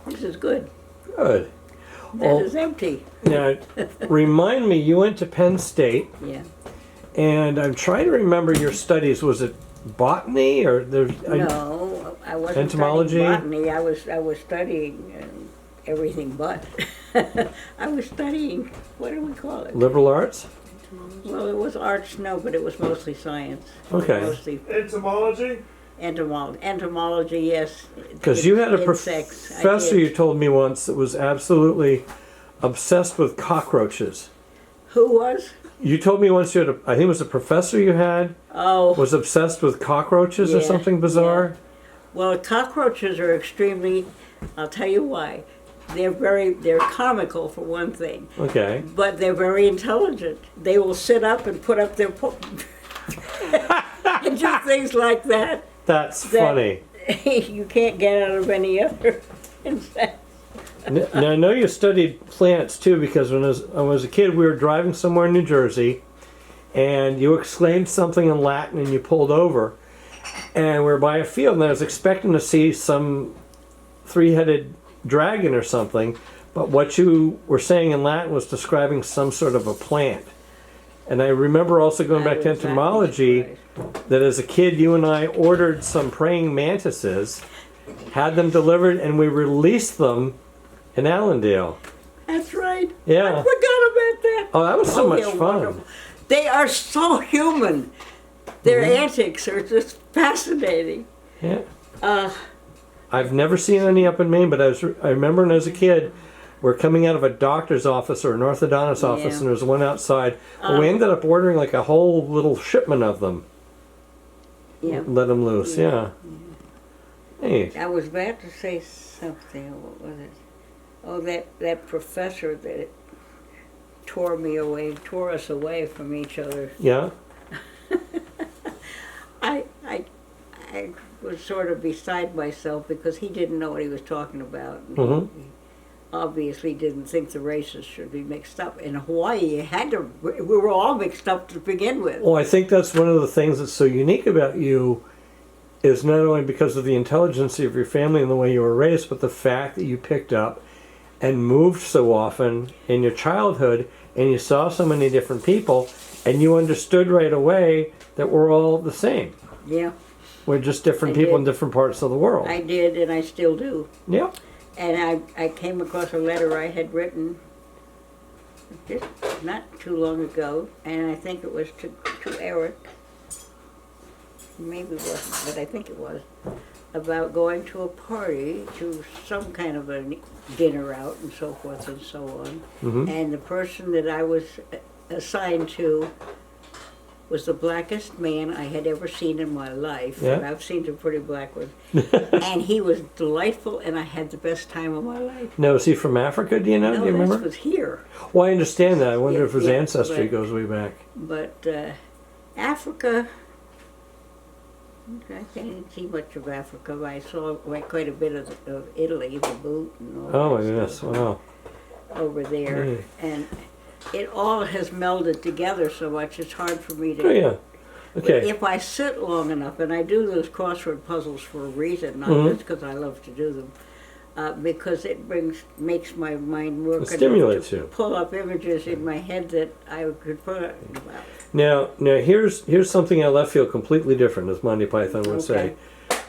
This is good. Good. That is empty. Now, remind me, you went to Penn State. Yeah. And I'm trying to remember your studies. Was it botany or No, I wasn't entomology? studying botany. I was studying everything but. I was studying, what do we call it? Liberal arts? Well, it was arts, no, but it was mostly science. Okay. Mostly Entomology? entomology, yes. Because you had a Insects, I professor, did. you told me once, that was absolutely obsessed with cockroaches. Who was? You told me once you had I think it was a professor you had, Oh. was obsessed with cockroaches or Yeah, something bizarre? Well, cockroaches are extremely, I'll tell you why. They're comical for one thing, Okay. but they're very intelligent. They will sit up and put up their and do things like that. That's funny. You can't get out of any other insect. Now, I know you studied plants too, because when I was a kid, we were driving somewhere in New Jersey, and you exclaimed something in Latin, and you pulled over, and we were by a field, and I was expecting to see some three-headed dragon or something, but what you were saying in Latin was describing some sort of a plant. And I remember also going back to entomology, that as a kid, you and I ordered some praying mantises, had them delivered, and we released them in Allendale. That's right. Yeah. I forgot about that. Oh, that was so much they're fun. wonderful. They are so human. Their antics are just fascinating. Yeah. Uh, I've never seen any up in Maine, but I remember when I was a kid, we're coming out of a doctor's office or an orthodontist office, Yeah. and there was one outside. We ended up ordering like a whole little shipment of them. yeah. Let them loose, yeah. Hey, I was about to say something. What was it? Oh, that professor that tore us away from each other. yeah. I was sort of beside myself because he didn't know what he was talking about. And Mhm. he obviously didn't think the races should be mixed up. In Hawaii, we were all mixed up to begin with. Well, I think that's one of the things that's so unique about you, is not only because of the intelligence of your family and the way you were raised, but the fact that you picked up and moved so often in your childhood, and you saw so many different people, and you understood right away that we're all the same. Yeah, We're just different I people did. in different parts of the world. I did, and I still do. Yeah. And I came across a letter I had written just not too long ago, and I think it was to Eric. Maybe it wasn't, but I think it was, about going to a party, to some kind of a dinner out and so forth and so on. Mhm. And the person that I was assigned to was the blackest man I had ever seen in my life. Yeah. And I've seen some pretty black ones. And he was delightful, and I had the best time of my life. Now, is he from Africa? Do you know? No, Do you remember? this was here. Well, I understand that. I wonder Yeah, if his yeah, ancestry but- goes way back. But Africa, I didn't see much of Africa. I saw quite a bit of Italy, the boot and all Oh, that yes. stuff Wow. over there. Mm. And it all has melded together so much, it's hard for me to... Oh, yeah. Okay. If I sit long enough, and I do those crossword puzzles for a reason, not Mhm. just because I love to do them, because it makes my mind work It stimulates enough to you. pull up images in my head that I could put up. Now, here's something out left field completely different, as Monty Python would say.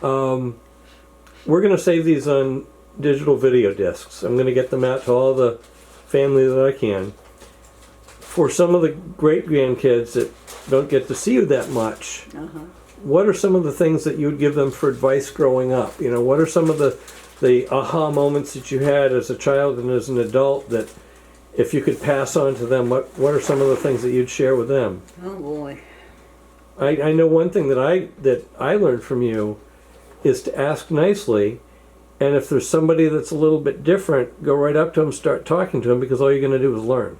We're going to save these on digital video discs. I'm going to get them out to all the family that I can. For some of the great grandkids that don't get to see you that much, what are some of the things that you would give them for advice growing up? You know, what are some of the aha moments that you had as a child and as an adult that, if you could pass on to them, what are some of the things that you'd share with them? Oh boy. I know one thing that I learned from you is to ask nicely, and if there's somebody that's a little bit different, go right up to them, start talking to them, because all you're going to do is learn.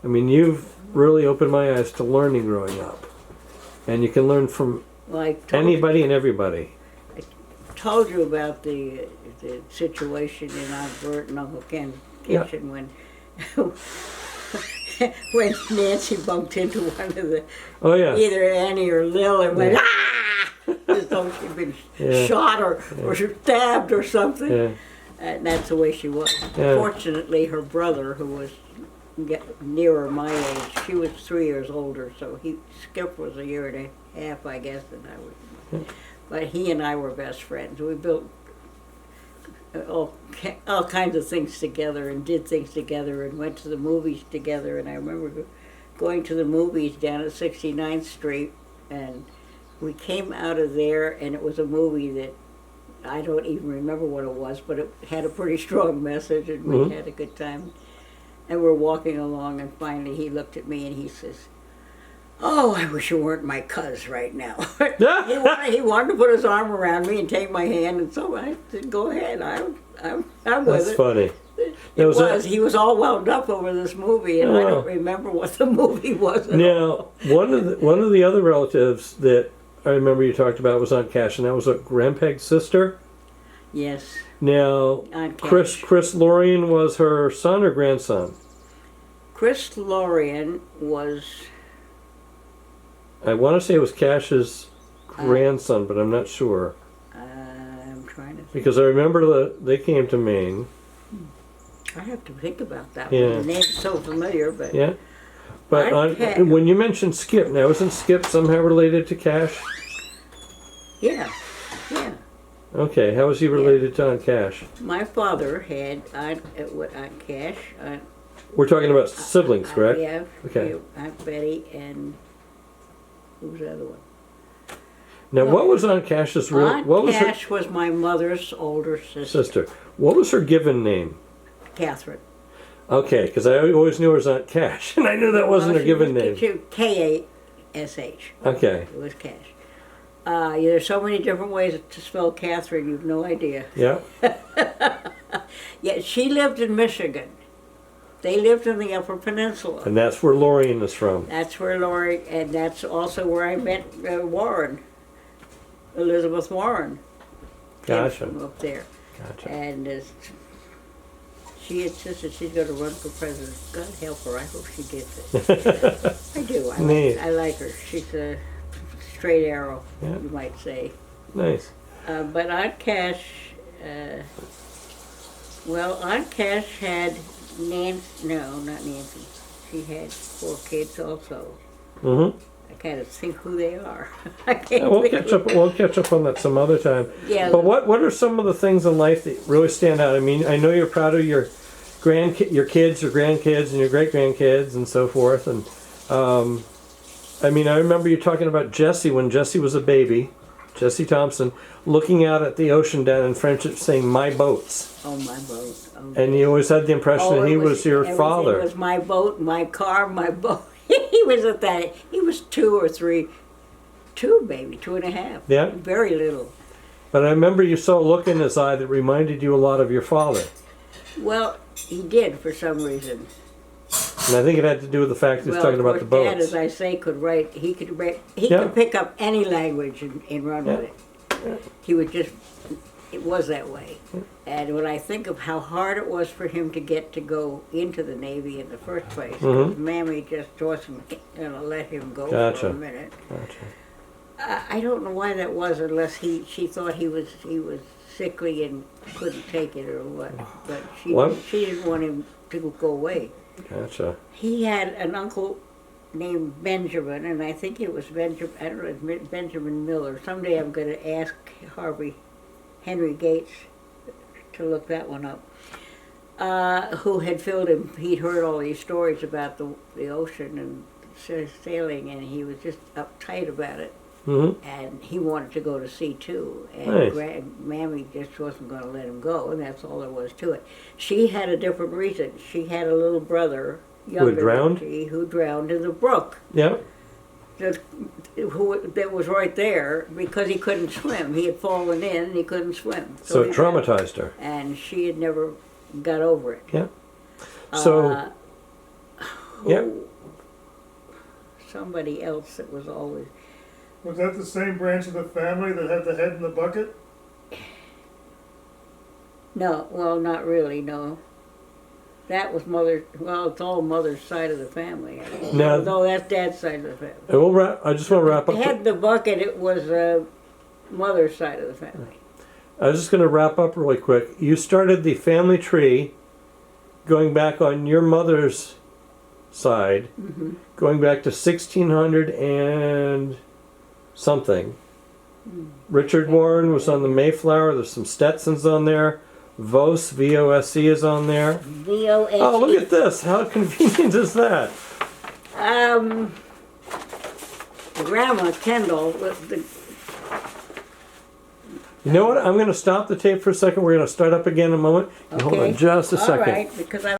I mean, you've really opened my eyes to learning growing up, and you can learn from anybody and everybody. I told you about the situation in Aunt Bert and Uncle Ken's kitchen when when Nancy bumped into one of the either Annie or Lil and went ah, as though she'd been shot or stabbed or something. And that's the way she was. Yeah. Fortunately, her brother, who was nearer my age, she was 3 years older, so Skip was a year and a half, I guess, and I was. But he and I were best friends. We built all kinds of things together and did things together and went to the movies together. And I remember going to the movies down at 69th Street, and we came out of there, and it was a movie that I don't even remember what it was, but it had a pretty strong message, and we had a good time. And we're walking along, and finally he looked at me and he says, "Oh, I wish you weren't my cuz right now." he wanted to put his arm around me and take my hand, and so I said, "Go ahead, I'm with That's it." funny. He was all wound up over this movie, and I don't remember what the movie was. Now, one of the other relatives that I remember you talked about was Aunt Cash, and that was a Grandpeg's sister. Yes. Now, Aunt Cash. Chris Lorien was her son or grandson? Chris Lorien was. I want to say it was Cash's grandson, but I'm not sure. I'm trying to think. Because I remember they came to Maine. I have to think about that Yeah. one. The name's so familiar, but. Yeah. But when you mentioned Skip, now isn't Skip somehow related to Cash? Yeah. Yeah. Okay, how was he related to Aunt Cash? My father had Aunt Cash. We're talking about siblings, correct? Yeah. Okay. Aunt Betty and who was the other one? Now, what was Aunt Cash's real? Aunt Cash was my mother's older sister. What was her given name? Catherine. Okay, because I always knew her as Aunt Cash, and I knew that wasn't her given name. K-A-S-H. Okay. It was Cash. There's so many different ways to spell Catherine, you've no idea. Yeah. Yeah, she lived in Michigan. They lived in the Upper Peninsula. And that's where Lorien is from. That's where Lori, and that's also where I met Warren, Elizabeth Warren. Gotcha. From up there. Gotcha. And she insisted she's going to run for president. God help her. I hope she gets it. I do. I like her. She's a straight arrow, you might say. Nice. But Aunt Cash, Aunt Cash had Nancy. No, not Nancy. She had 4 kids also. Mm-hmm. I kind of think who they are. I can't We'll catch up on that some other time. Yeah. But what are some of the things in life that really stand out? I mean, I know you're proud of your kids, your grandkids, and your great grandkids, and so forth. And I mean, I remember you talking about Jesse when Jesse was a baby, Jesse Thompson, looking out at the ocean down in Friendship, saying "my boats." Oh, my boat. Oh, and you always had the impression that he was your father. It was my boat, my car, my boat. He was at that. He was 2 or 3, 2 maybe, 2.5. Yeah. Very little. But I remember you saw a look in his eye that reminded you a lot of your father. Well, he did for some reason. And I think it had to do with the fact he was talking about the boats. Dad, as I say, could write. He could pick up any language and run with it. Yeah. He would just. It was that way. And when I think of how hard it was for him to get to go into the Navy in the first place, because Mammy just wasn't let him go for a minute. Gotcha. I don't know why that was, unless she thought he was sickly and couldn't take it or what. But she didn't want him to go away. Gotcha. He had an uncle named Benjamin, and I think it was Benjamin Miller. Someday I'm going to ask Henry Gates to look that one up, who had filled him. He'd heard all these stories about the ocean and sailing, and he was just uptight about it. Mm-hmm. And he wanted to go to sea too, and Nice. Mammy just wasn't going to let him go, and that's all there was to it. She had a different reason. She had a little brother, younger than she, who drowned in the brook. Yeah. That was right there because he couldn't swim. He had fallen in and he couldn't swim. So it traumatized her. And she had never got over it. Yeah. So. Somebody else that was always. Was that the same branch of the family that had the head in the bucket? No, well, not really, no. That was Mother, well, it's all Mother's side of the family. No, that's Dad's side of the family. I just want to wrap up. The head in the bucket, it was Mother's side of the family. I was just going to wrap up really quick. You started the family tree going back on your mother's side, going back to 1600 and something. Richard Warren was on the Mayflower. There's some Stetsons on there. Vos, V-O-S-E is on there. V-O-S-E. Oh, look at this. How convenient is that? Grandma Kendall, the You know what? I'm going to stop the tape for a second. We're going to start up again in a moment. Hold on just a second. All right, because I